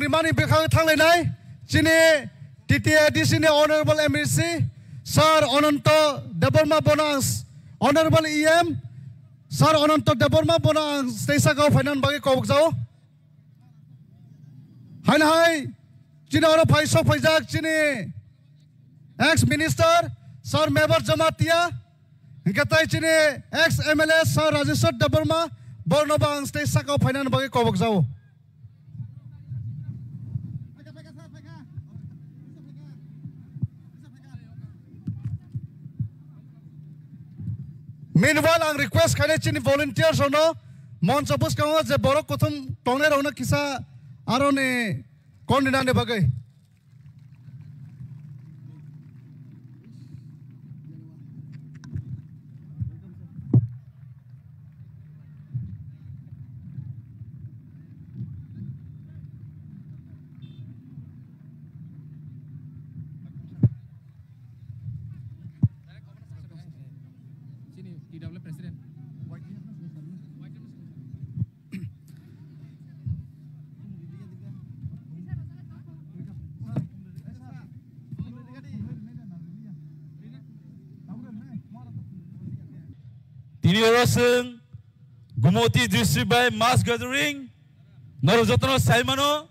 rimani bekhang thanglai chini TTIDC ni Honorable MEC Sir Ananto Deborma Bonang Honorable EM Sir Ananto Deborma Bonang Stesa Kau Finance bagi kau jauh hai chini ora paisok paijak chini ex minister Sir Mebar Jamatia Katai chini ex MLA Sir Rajeshwar Deborma Bornobang Stesa Kau Finance bagi kau jauh Meanwhile, ang request kaya chini volunteers ono, mon suppose kaya je borok kothum tongne rona kisa arone kondina ne bagay. Tini oraseng Gumoti district by mass gathering Narojatano Saimano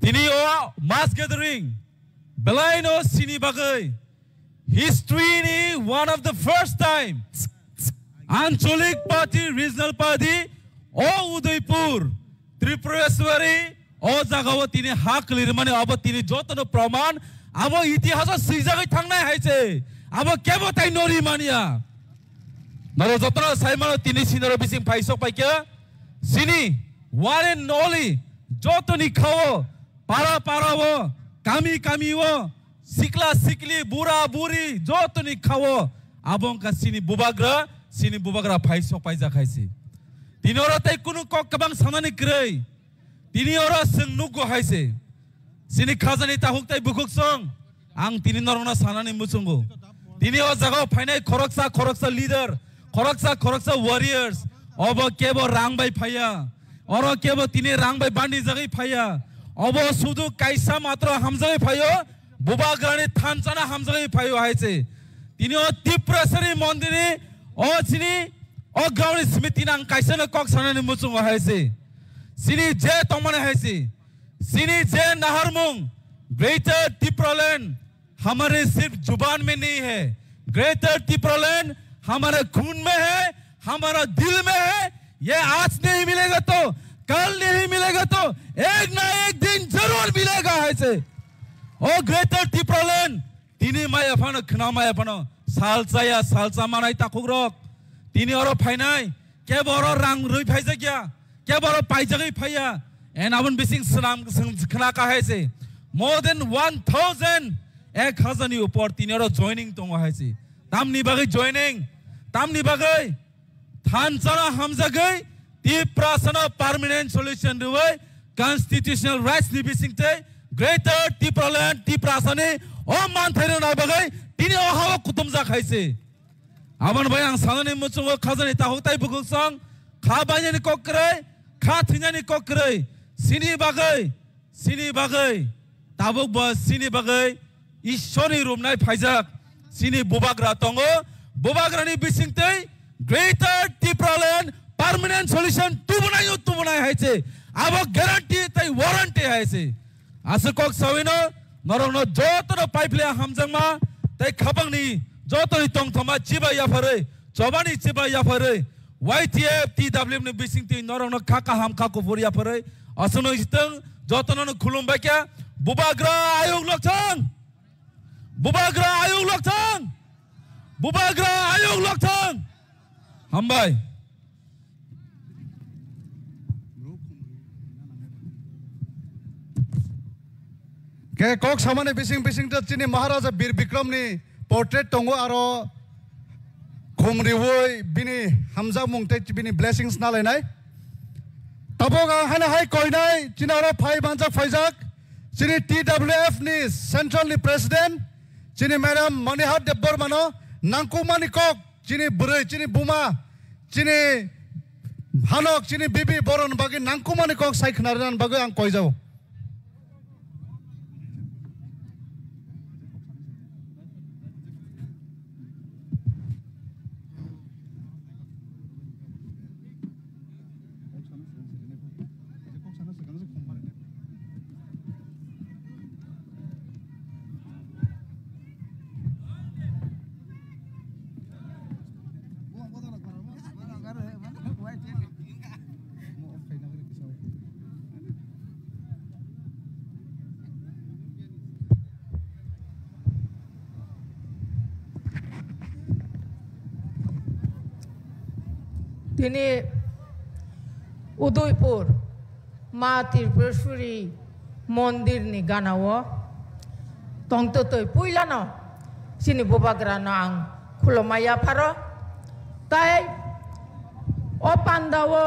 Tini o mass gathering Belaino sini bagai history ni one of the first time Ancholik party regional party o Udaipur Tripuraswari o jagawa tini hak lirmane abo tini jotano praman abo itihasa sijagai thangnai haise abo kebo tai nori mania Naro jotno saimano tini sinaro bising paisok paikya sini one and only jotoni khao para wo kami wo sikla sikli bura buri jotoni khao abong ka sini bubagra paisok paija khaisi tini ora tai kunu kok kabang samani krei tini ora sengnugo haise sini khazani tahuk tai bukuk song ang tini norona sanani musungo tini o jaga phainai khoroksa leader Koroksa warriors obo kebo rang by phaya oro kebo tini rang by bandi jagai phaya obo sudu kaisa matro hamjagai phayo bubagrani thanchana hamjagai phayo haise tini o tiprasari mondiri o chini o gauni smiti nang kaisa na kok sanani muchung haise sini je tomane haise sini je naharmung greater tipraland हमारे सिर्फ जुबान में नहीं है greater तिप्रोलैंड हमारे खून में है हमारा दिल में है ये आज नहीं मिलेगा तो कल नहीं मिलेगा तो एक ना एक दिन जरूर मिलेगा ऐसे ओ ग्रेटर तिप्रोलैंड तिनी माय अपनो खना माय अपनो सालसा मानाय ताकुग्रक तिनी अरो फाइनाय के बरो रांग रुइ फाइजा क्या के बरो पाइजगै फाइया एन आबन बिसिंग सलाम खना का है more than 1000 1000 नि ऊपर तिनी अरो जॉइनिंग तंग हाइसे तामनि बागै जॉइनिंग तामनि बागै थानसना हमजागै तिप्रासना परमानेंट सॉल्यूशन रुवै कॉन्स्टिट्यूशनल राइट्स नि बिसिंगते ग्रेटर तिप्रोलैंड तिप्रासने ओ मानथैनो ना बागै तिनी ओ हावा कुतुमजा खाइसे आबन भाई आं साननि मुचुंगो खाजनि ताहुताय बुगुसं खा बायनि कोकरै खा थिनानि कोकरै सिनि बागै ताबुक बस सिनि बागै ईश्वरनि रुमनाय फाइजाक सिनि बुबाग्रा तंगो बुबाग्रानि बिसिंगते ग्रेटर तिप्रोलैंड परमानेंट सॉल्यूशन तुबनाय हाइसे आबो गारंटी तै वारंटी हाइसे आसकोक सविनो नरंनो जोतनो पाइपले हमजंगमा तै खबंगनि जोतनि तंगथमा चिबा याफरै चबानि चिबा याफरै YTF TWM नि बिसिंगते नरंनो खाका हम खाको फुर याफरै असनो इस्तंग जोतनो खुलुमबाय क्या बुबाग्रा आयोग लोकथां हमबाय के कोक सामाने बिसिंग चिनि महाराजा बीर विक्रम नि पोर्ट्रेट तंगो आरो खुमरिवै बिनि हमजा मुंगते बिनि ब्लेसिंग्स नालायनाय तबोगा हाना हाय कोइनाय चिनारो फाइ बांजा फाइजाक चिनि TWF नि सेंट्रल नि प्रेसिडेंट चिनि मैडम मनिहार देबबर्मानो नांकुमानि कोक चिनि बुरै चिनि बुमा चिनि हानक चिनि बिबि बरन बागै नांकुमानि कोक साइखनारनान बागै आं कइजाव তিনি উদয়পুর মা ত্রিপুরেশ্বরী মন্দির ni ganao tongtotoi puilano sini bobagrano ang khulomaya pharo tai o pandawo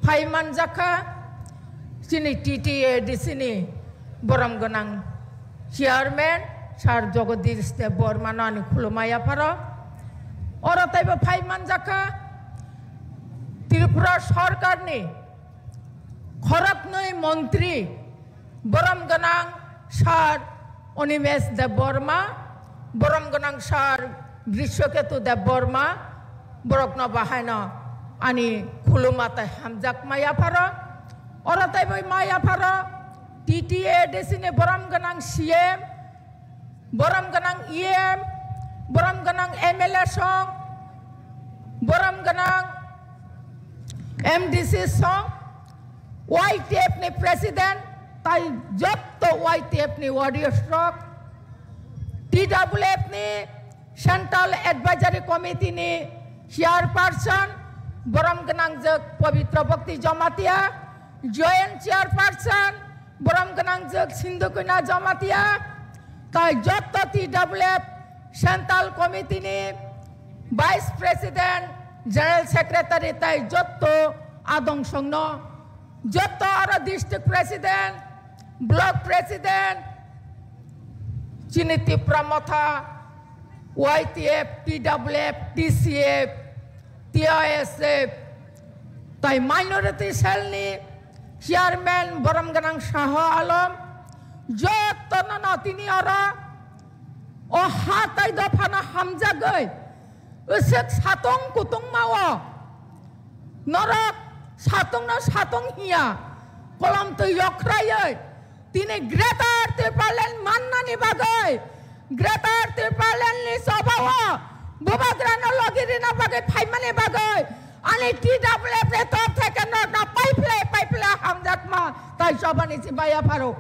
phaiman jakha sini TTA di sini boram ganang chairman sar jagadish de bormano ani khulomaya pharo ora taibo phaiman jakha Tripura সরকার ni খরকনৈ মন্ত্রী বরম গনাং সার অনিমেষ দেব বর্মা বরম গনাং সার গ্রীষ্মকেতু দেব বর্মা বরকন বাহায়ন আনি খুলুমাতাই হামজাক মায়া ফারো অরতাই বই মায়া ফারো TTA দেশিনে বরম গনাং CM বরম গনাং EM বরম গনাং MLA সং বরম গনাং MDC song YTF ni president tai jotto YTF ni warrior stroke TWF ni central advisory committee ni chairperson boram ganang jek pavitra bhakti jamatia joint chairperson boram ganang jek sindhukuna jamatia tai jotto TWF central committee ni vice president general secretary tai jotto adong songno jotto aro district president block president chiniti pramotha YTF TWF TCF TISF tai minority cell ni chairman boram ganang shaho alam jotto na tini aro o hatai dofana hamza gai usek satong kutung mawa norak satong na satong hiya kolam tu yokrayai tini greater Tripalen mannani bagai greater Tripalen ni sabawa bobagrano logirina bagai phaimani bagai ani TWF le top theke na pipeline hamjak ma tai sobani sibaya pharo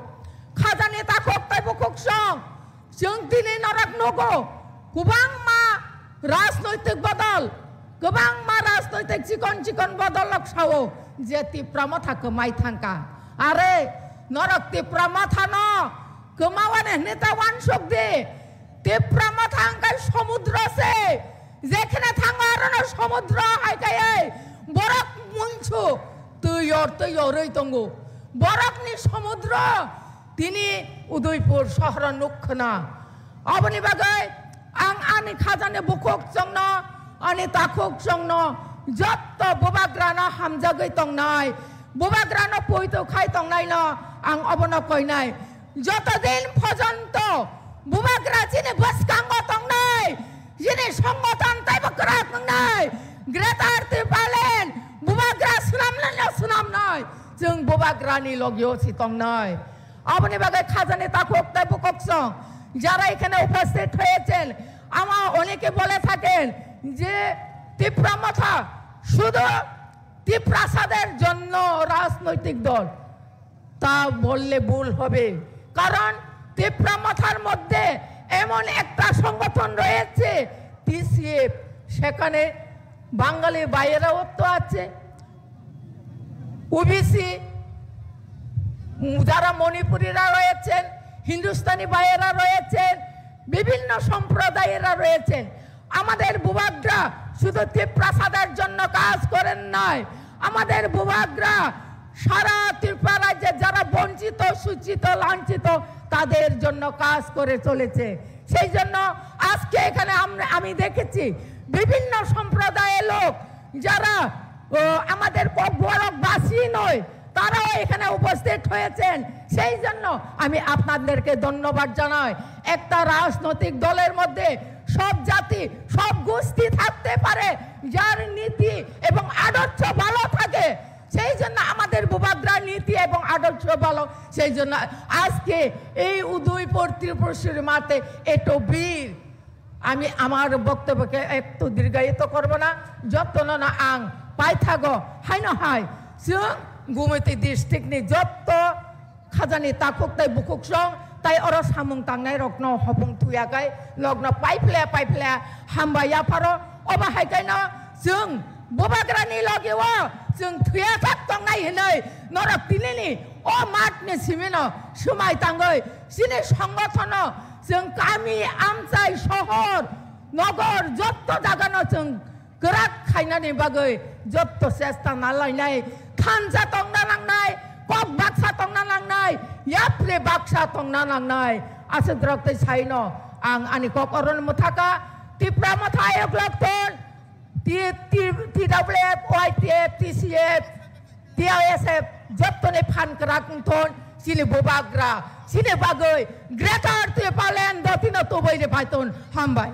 khajani ta khok tai bukuk song jeng tini norak nogo kubang ma রাজনৈতিক বদল গোবাং মা রাজনৈতিক চিকন বদলক Sao যে তীব্রমথা কমাই থাকা আরে নরক তীব্রমথা ন কমাওয়ানে নেতা ওয়ান শক দে তীব্রমথা আঙ্কাই সমুদ্র আছে যেখানে থাঙ্গার না সমুদ্র আইকাই বরক মুনছু তুই ওরই তঙ্গু বরকনি সমুদ্র তিনি উদয়পুর শহর নক্ষনা অবনি বাগাই ang ani khajane bukok jongno ani takok jongno jotto bobagrano hamjagai tongnai bobagrano poito khai tongnai no ang obono koinai joto din phojanto bobagra jini baskango tongnai jini সংগঠন taibo krak tongnai greater Tripalen bobagra sunam nai jeng bobagrani logyo si tongnai oboni bagai khajane takok tai bukok jong যারা এখানে উপস্থিত হয়েছেন আমার অনেকে বলে থাকেন যে তীব্রমথা শুধু তীব্রাসাদের জন্য রাজনৈতিক দল তা বললে ভুল হবে কারণ তীব্রমথার মধ্যে এমন একটা সংগঠন রয়েছে TCF সেখানে বাঙালি বাইরেও তো আছে OBC যারা মণিপুরীরা রয়েছেন হিন্দুস্তানি ভাইয়েরা রয়েছেন বিভিন্ন সম্প্রদায়েরা রয়েছেন আমাদের বুবাগরা শুধু তীব্রাসাদের জন্য কাজ করেন নাই আমাদের বুবাগরা সারা ত্রিপুরা রাজ্যে যারা বঞ্চিত সূচিত লাঞ্ছিত তাদের জন্য কাজ করে চলেছে সেই জন্য আজকে এখানে আমি দেখেছি বিভিন্ন সম্প্রদায়ের লোক যারা আমাদের বড়বাসী নয় তারাও এখানে উপস্থিত হয়েছেন সেই জন্য আমি আপনাদেরকে ধন্যবাদ জানাই একটা রাজনৈতিক দলের মধ্যে সব জাতি সব গোষ্ঠী থাকতে পারে যার নীতি এবং আদর্শ ভালো থাকে সেই জন্য আমাদের বুবাগরা নীতি এবং আদর্শ ভালো সেই জন্য আজকে এই উদয়পুর ত্রিপুরেশ্বরী মাঠে এত বীর আমি আমার বক্তব্যকে একটু দীর্ঘায়িত করব না যত্ন না আং পাই থাকো হাই না হাই Gomati district ni jotto khajani takuk tai bukuk song tai oro samung tangnai rokno hobung tuyakai logno paiple hambaya pharo oba haikai na jung Bobagrani lagi wa jeng thia thak tong nai hinai norak tinini o mat ni simino sumai tanggoi sini সংগঠন jeng kami amsai শহর নগর যত জাগানো jeng gerak khainani bagai যত চেষ্টা নালাইনাই খানজা tong nalangnai kok baksa tong nalangnai yapre baksa tong nalangnai asal draktai saino ang ani kok oron muthaka tipra mathai oklakton TWF, YTF, TCF, TISF, jotone fan kerakton sini bobagra, sini bagai, greater Tripalen dotino tubai de paiton hambai.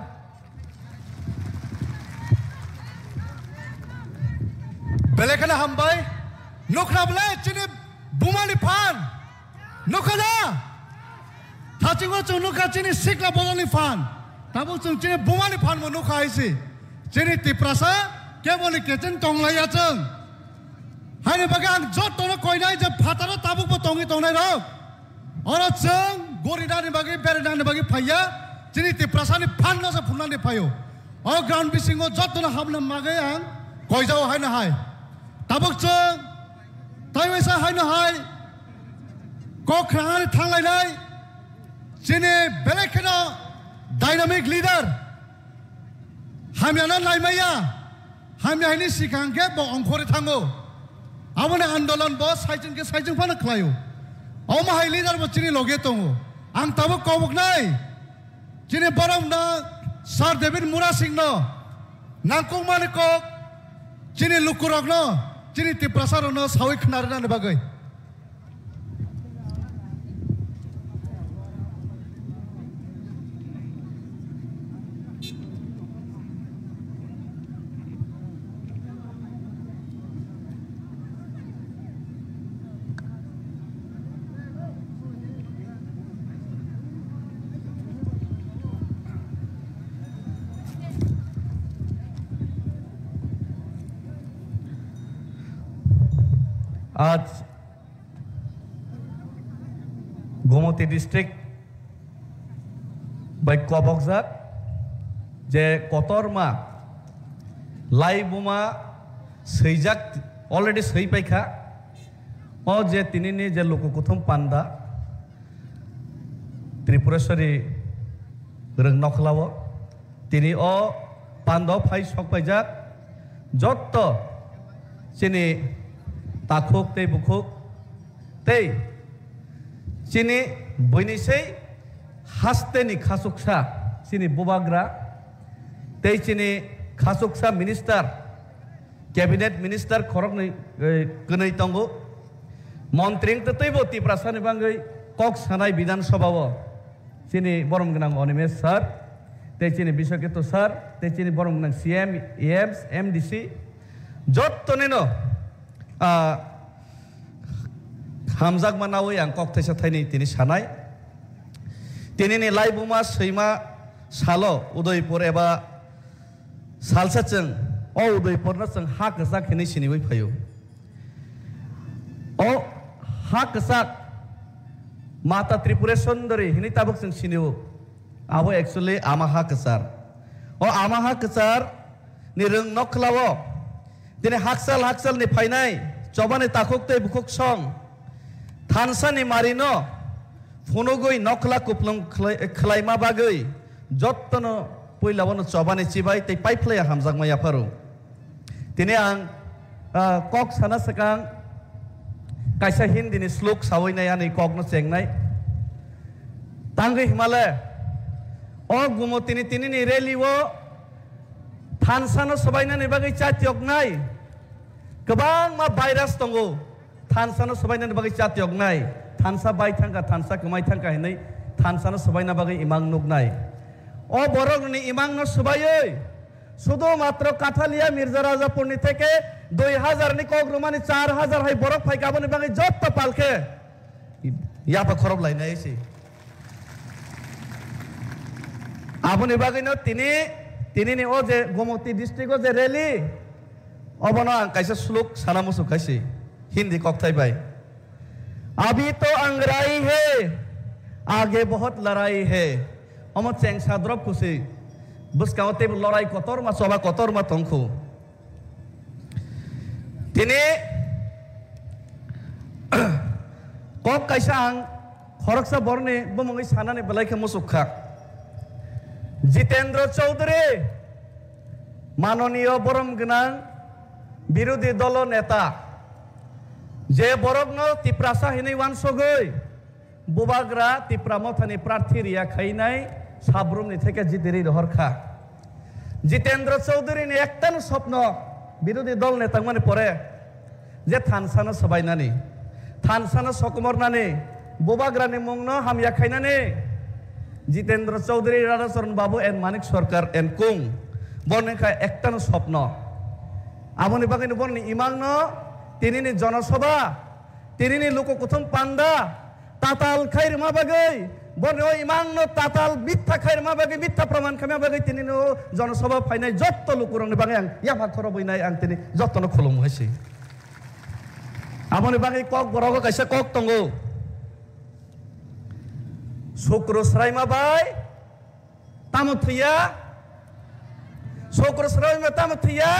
Belekana hambai, nukna bela sini bumani fan, nukada, thacingwa cung nukha sini sikla bolani fan, tabu cung sini bumani fan mo nukha isi. Jadi tiprasa, kya boleh kecen tong laya ceng. Hari bagang jod tong koi nai jab fatara tabuk po tongi tong nai rok. Orang ceng gorida ni bagi perida ni bagi paya. Jadi tiprasa ni pan nasa punan ni payo. Orang ground bisingo jod tong ham nam magai ang koi jauh hai na hai. Tabuk ceng, tayo esa hai na hai. Kok kerana thang lai nai. Jadi belek kena dynamic leader. Hamyana laimaya, hamya ini sikangke bo angkore thango. Amone andolan bo saijeng ke saijeng pana klayo. Oma hai leader bo chini loge tongo. Ang tabo kobuk nai. Chini baram na Sir David Mura Singh no. Nangkong mane kok. Chini lukurok no. Chini tiprasar no sawi khnarna ne bagai. आज Gomati district बाय कबकजाक जे कतरमा लाई बुमा सैजाक already सै पाइखा ओ जे तिनिनि जे लोककुथुम पान्दा त्रिपुरेश्वरी रंग नखलाव तिनि ओ पान्द फाइ सक पाइजाक जत्त सिनि ताखुक ते बुखुक ते चिनी बयनिसै हास्तेनि खासुकसा चिनी बुबाग्रा ते चिनी खासुकसा मिनिस्टार कैबिनेट मिनिस्टार खरकनै गनै तंगो मन्त्रिं तैबो तिप्रासानि बांगै कक सानाय विधानसभाव चिनी बरम गनां अनिमेश सर ते चिनी बिशकेतो सर ते चिनी बरम गनां सीएम एएम्स एमडीसी जत्तनेनो हामजाक मानावै आं कक थाइसा थाइनै तिनि सानाय तिनिनि लाइबुमा सैमा सालो उदयपुर एबा सालसाचों ओ उदयपुरना जों हा गोजाक हिनै सिनिबै फायो ओ हा गोजाक माता त्रिपुरा सुंदरी हिनै ताबुक जों सिनियो आबो एक्चुअली आमा हा गोजार ओ आमा हा गोजार नि रों नखलावो दिनै हाकसाल नि फाइनाय चबानि ताखुकते बुखुक सं थानसानि मारिनो फुनुगै नखला कुप्लम खलाइमा बागै जत्तनो पहिलावनो चबानि चिबाय तै पाइफ्लाया हामजाक माया फारु दिनै आं कक साना सकां कायसा हिन्दीनि श्लोक सावैनाय आनै ककनो चेंनाय तांगै हिमालय ओ गुमतिनि तिनिनि रेलिवो थानसानो सबायनानै बागै चातियकनाय गोबां मा भाइरास दंगो थानसानो सबायनानै बागै चातियकनाय थानसा बाय थांगा थानसा कमाय थांगा हिनै थानसानो सबायना बागै इमां नुगनाय ओ बरगनि इमांनो सबायै शुधु मात्र काठालिया मिर्जा राजापुरनि থেকে 2000 नि कग्रुमानि 4000 हाय बरफ फाइगाबनि बागै जत्त पालके यापा खरब लायनाय एसे आबनि बागैनो तिनिनि ओ जे गोमती डिस्ट्रिक्ट जे रैली अबनो आं कैसे श्लोक साना मुसु कैसे हिंदी कक्थाई भाई अभी तो अंग्राई है आगे बहुत लड़ाई है हम चेंग साद्रब खुशी बुसकावते लड़ाई कतर मा सभा कतर मा तंखु Tini kok kaisa ang khoroksa borne bomongi sanane belai ke musukha Jitendra Chaudhary manoniyo borom gnang বিরোধী দল নেতা যে বরগ্ন তিপ্রাসা হিনি ওয়ানসগৈ বুবাগ্রা তিপ্রামথানি প্রার্থী রিয়া খাইনাই সাবরুমনি থেকে জিতেরি হরখা জিতেন্দ্র চৌধুরীনি একটান স্বপ্ন বিরোধী দল নেতা মানে পরে যে থানসানো সবাইনানি থানসানো সকমরনানি বুবাগ্রানি মুংনো হামিয়া খাইনানি জিতেন্দ্র চৌধুরী রাধাচরণ বাবু এন মানিক সরকার এন কুং বর্ণিকা একটান স্বপ্ন আমনি বাগানি বর্ণি ইমাংনো তিনিনি জনসভা তিনিনি লোক কথম পান্ডা তাতাল খাইর মা বাগৈ বর্ণি ও ইমাংনো তাতাল মিথ্যা খাইর মা বাগৈ মিথ্যা প্রমাণ খামা বাগৈ তিনিনি জনসভা ফাইনাই যত লোকরংনি বাগৈ আং ইয়ামা খর বইনাই আং তিনি যতন খলম হইছে আমনি বাগৈ কক বরগ কাইসা কক তঙ্গো শুক্র শ্রাইমা বাই তামথিয়া শুক্র শ্রাইমা তামথিয়া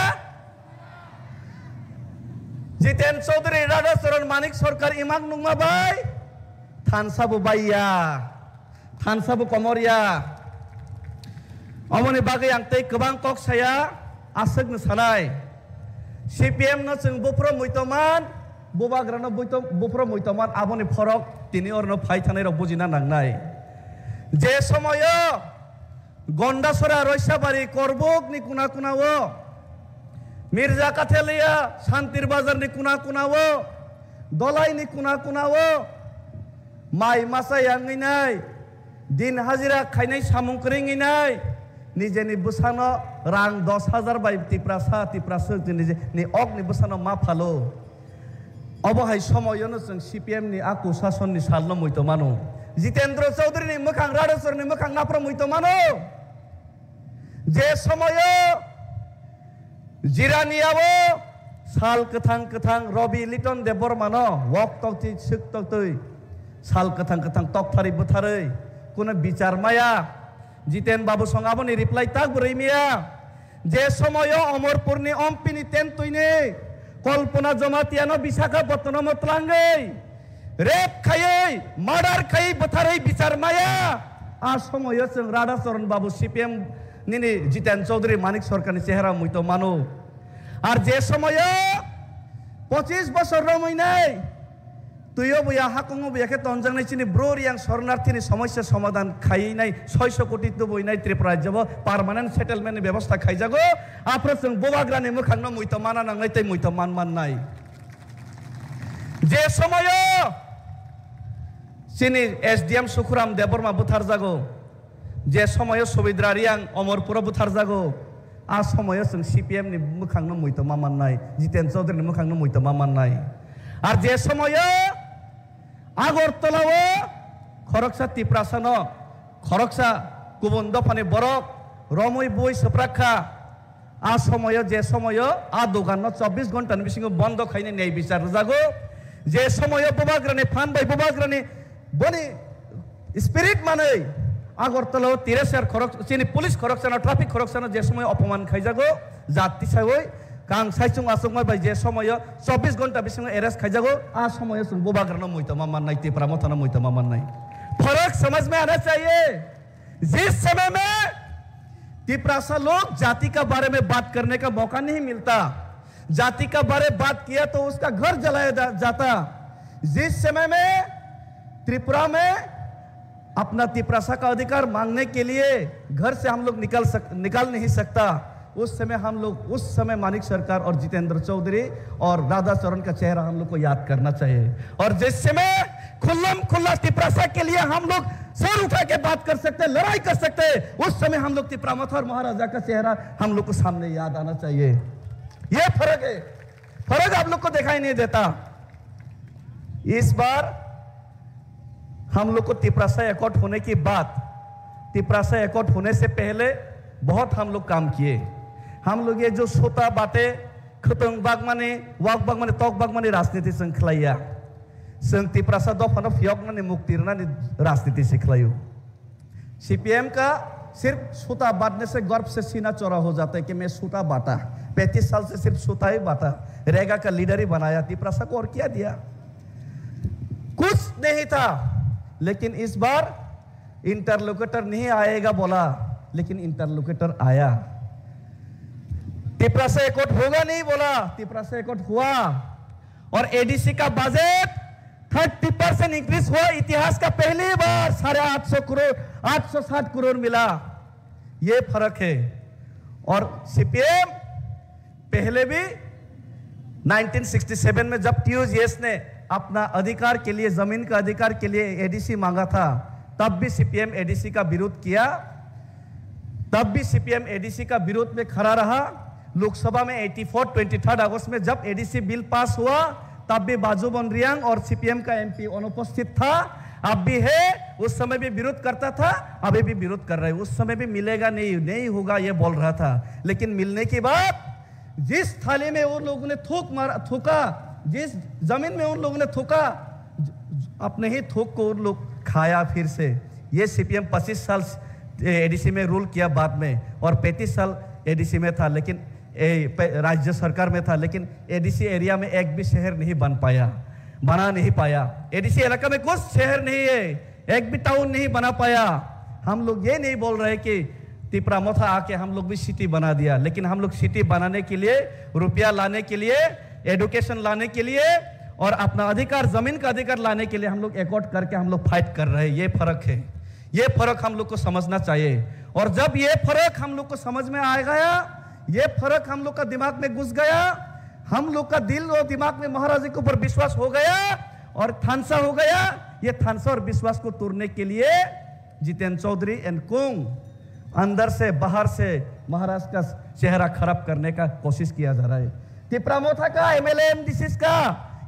জিতেন চৌধুরী রাধাচরণ মানিক সরকার ইমাং নুংমা বাই থানসাবু বাইয়া থানসাবু কমরিয়া অমনি বাগৈ আং তৈ गोबां কক সায়া আসগনো সানাই সিপিএম নো जों बुफ्रो मुइतमान बुबाग्रानो बुफ्रो मुइतमान आबनि फरक तिनि अरनो फाइ थानाय र बुजिना नांनाय जे समय गन्डासरा रयसाबारी करबुक नि कुना कुनावो मिर्जा काथेलिया शांतिर बाजार नि कुना कुनावो दलाई नि कुना कुनावो माइ मासाय आंगिनाय दिन हाजिरा खाइनाय सामुंकरिङिनाय निजेनि बुसानो रां 10,000 बाय तिप्रासा निजे नि अक नि बुसानो मा फालो अबहाय समयनो जों सीपीएम नि आकु शासन नि सालनो मुइतो मानो जितेंद्र चौधुरी नि मोखां राधाचरण नि मोखां नाफ्रा मुइतो मानो जे समय जिरानियावो साल कथां कथां रवि लिटन देबबर्मानो वक तक्ति सिक तक्तै साल कथां कथां तकथारि बुथारै कुनो बिचार माया जितेन बाबू संगाबनि रिप्लाइ ताक बुरैमिया जे समय अमरपुरनि अम्पिनि तेनतुइनि कल्पना जमातियानो विशाखापत्तनम मतलांगै रेप खायै मार्डार खायै बुथारै बिचार माया आ समय जों राधाचरण बाबू सीपीएम निनी जितेन चौधरी मानिक सरकारनि चेहरा मुइतो मानो और जे समय 25 बছর रमैनाय तुयो बुया हाकुंगो बुयाके तंजांनाय चिनि ब्रोरियां शरणार्थीनि समस्या समाधान खायैनाय 600 कोटी तो बयनाय त्रिपुरा राज्यबो पार्मानेंट सेटलमेंटनि व्यवस्था खायजागो आप्रो जों बोबाग्रानि मोखांनो मुइतो माना नांनाय तै मुइतो माननाय जे समय चिनि एसडीएम सुखुराम देबबर्मा बुथार जागो जे समय सुबिद्रारियां अमरपुर बुथार जागो आ समय जों सीपीएम नि मोखांनो मुइतो माननाय जितेन चौधरी मोखांनो मुइतो माननाय और जे समय आगरतलाव खरकसा तिप्रासानो खरकसा गुबुन दफानि बरक रमै बुइ सप्राखा आ समय जे समय आ दखान 24 घंटा बिसिङो बन्द खाइने न्याय बिचार जागो जे समय बोबाग्रानि फान बाय बोबाग्रानि बनि स्पिरिट मानै आगरतलाव तिरेसार खरक चिनि पुलिस खरकसाना ट्राफिक खरकसाना जे समय अपमान खाइजागो जाति सावै कां साइचुं आसुंगमाय बाय जे समय 24 घंटा बिसिङो एरेस्ट खाइजागो आ समय जों बोबाग्रानो मुइतो माननाय तिप्रा मथानो मुइतो माननाय फर्क समझ में आना चाहिए जिस समय में तिप्रासा लोग जाति का बारे में बात करने का मौका नहीं मिलता जाति का बारे बात किया तो उसका घर जलाया जाता जिस समय में त्रिपुरा में अपना तिप्रासा का अधिकार मांगने के लिए घर से हम लोग निकाल नहीं सकता उस समय मानिक सरकार और जितेंद्र चौधरी और राधाचरण का चेहरा हम लोग को याद करना चाहिए और जिस समय खुल्लम खुल्ला तिप्रासा के लिए हम लोग सर उठा के बात कर सकते लड़ाई कर सकते उस समय हम लोग तिप्रामथ और महाराजा का चेहरा हम लोग को सामने याद आना चाहिए ये फर्क है फर्क आप लोग को दिखाई नहीं देता इस बार हम लोग को तिप्रासा एकॉर्ड होने की बात तिप्रासा एकॉर्ड होने से पहले बहुत हम लोग काम किए हम लोग ये जो सोता बातें खतंग बागमाने वाक बागमाने तक बागमाने राजनीति संखलाया संग तिप्रासा दफानो फियकनाने मुक्तिरनाने राजनीति सिखलायो सीपीएम का सिर्फ सूता बांटने से गर्व से सीना चौड़ा हो जाता है कि मैं सूता बांटा 35 साल से सिर्फ सोता ही बाता, रेगा का लीडर ही बनाया, तिपरासा को और क्या दिया? कुछ नहीं था। लेकिन इस बार इंटरलोकेटर नहीं आएगा बोला, लेकिन इंटरलोकेटर आया। तिपरासा एकॉर्ड होगा नहीं बोला, तिपरासा एकॉर्ड हुआ। और एडीसी का बजट 30% इंक्रीज हुआ। इतिहास का पहली बार 850 करोड़ 860 करोड़ मिला। ये फर्क है। और सीपीएम पहले भी 1967 में जब टीयूजीएस ने अपना अधिकार के लिए, जमीन का अधिकार के लिए एडीसी मांगा था, तब भी सीपीएम एडीसी का विरोध किया। तब भी सीपीएम एडीसी का विरोध में खड़ा रहा। लोकसभा में 23 अगस्त में जब एडीसी बिल पास हुआ, तब भी बाजू बनरियांग और सीपीएम का एमपी अनुपस्थित था। अब भी है, उस समय भी विरोध करता था, अभी भी विरोध कर रहे हैं। उस समय भी मिलेगा नहीं होगा ये बोल रहा था। लेकिन मिलने के बाद जिस थाली में उन लोगों ने थूका, जिस जमीन में उन लोगों ने थूका, अपने ही थूक को उन लोग खाया फिर से। ये सीपीएम 25 साल एडीसी में रूल किया बाद में, और 35 साल एडीसी में था, लेकिन राज्य सरकार में था। लेकिन एडीसी एरिया में एक भी शहर नहीं बना नहीं पाया। एडीसी इलाका में कुछ शहर नहीं है, एक भी टाउन नहीं बना पाया। हम लोग ये नहीं बोल रहे कि तिपरामोथा आके हम लोग भी सिटी बना दिया, लेकिन हम लोग सिटी बनाने के लिए, रुपया लाने के लिए, एडुकेशन लाने के लिए और अपना अधिकार, जमीन का अधिकार लाने के लिए हम लोग एकॉर्ड करके हम लोग फाइट कर रहे हैं। ये फर्क है। ये फर्क हम लोग को समझना चाहिए। और जब ये फर्क हम लोग को समझ में आ गया, ये फर्क हम लोग का दिमाग में घुस गया, हम लोग का दिल और दिमाग में महाराज के ऊपर विश्वास हो गया और थानसा हो गया। ये थानसा और विश्वास को तोड़ने के लिए जितेंद्र चौधरी एंड कुंग अंदर से बाहर से महाराज का चेहरा खराब करने का कोशिश किया जा रहा है। तिपरामोथा का एमएलए, एमडीसी का,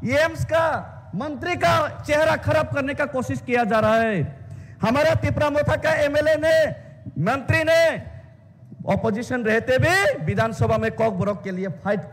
एम्स का, मंत्री का चेहरा खराब करने का कोशिश किया जा रहा है। हमारा तिपरामोथा का एमएलए ने, मंत्री ने ऑपोजिशन रहते भी विधानसभा में कॉक ब्रोक के लिए फाइट